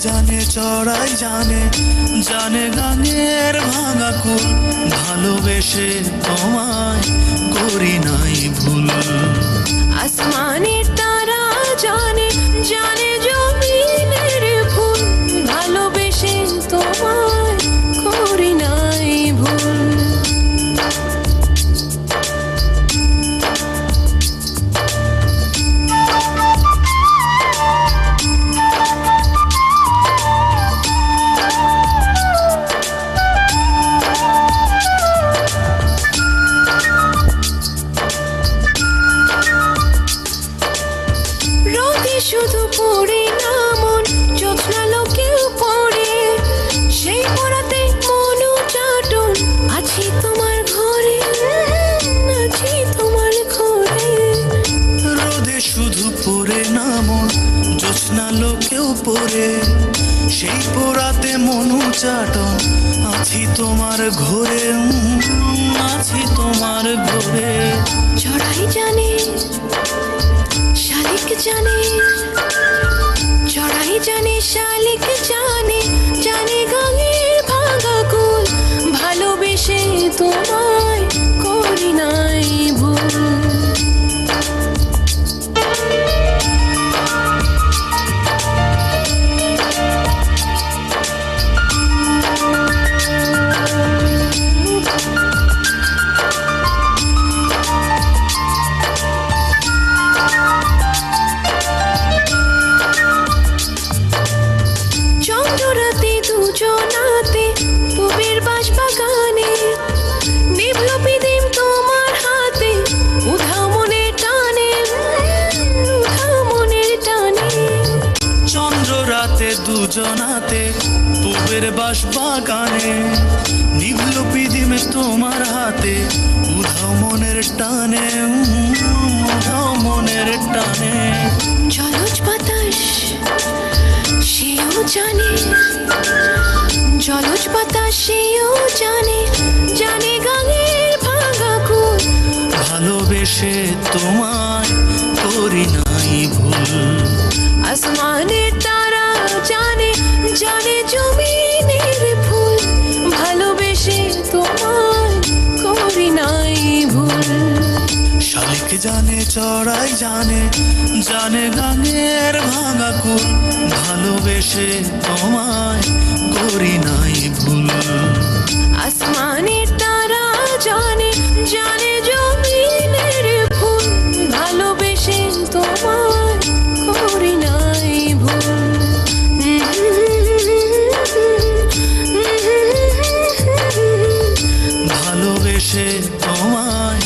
জানে চড়াই জানে, জানে গাঙের ভাঙা কুল, ভালোবেসে তোমায় করি নাই ভুল। আসমানের তারা জানে, জানে জমিনের ফুল, ভালোবেসে তোমায় করি নাই ভুল। শুধু পড়ে না মন, জ্যোৎস্না লোকেও পড়ে, সেই পড়াতে মনু চাটন, আছি তোমার ঘরে, আছি তোমার ঘরে। রোদে শুধু পড়ে না মন, জ্যোৎস্না লোকেও পড়ে, সেই পোড়াতে মনু চাটন, আছি তোমার ঘরে, আছি তোমার ঘরে। চড়াই জানে, শালিক জানে, চড়াই জানে, শালিক জানে, জানে গাঙের ভাঙা কুল, ভালোবেসে তোমায় করি নাই ভুল। চন্দ্ররাতে দুজনাতে পুবের বাঁশ বাগানে, বিপ্লবী দিন তোমার হাতে, উধাও মনের টানে, উধাও মনের টানে। চন্দ্র রাতে দুজনাতে পুবের বাঁশ বাগানে, নিভল পিদিমে তোমার হাতে, উধাও মনের টানে, উধাও মনের টানে। জলজ বাতাস সেও জানে, জলজ বাতাস সেও জানে, জানে গাঙের ভাঙা কুল, ভালোবেসে তোমায় করি নাই ভুল। আসমানের তারা জানে, জানে জমিনের ফুল, ভালোবেসে তোমায় করি নাই ভুল। শালিক জানে চড়াই জানে, জানে গাঙের ভাঙা কুল, ভালোবেসে তোমায় করি নাই ভুল। আসমানের তারা জানে, জানে জমিনের ফুল, ভালোবেসে তোমায় করি নাই ভুল। ভালোবেসে তোমায়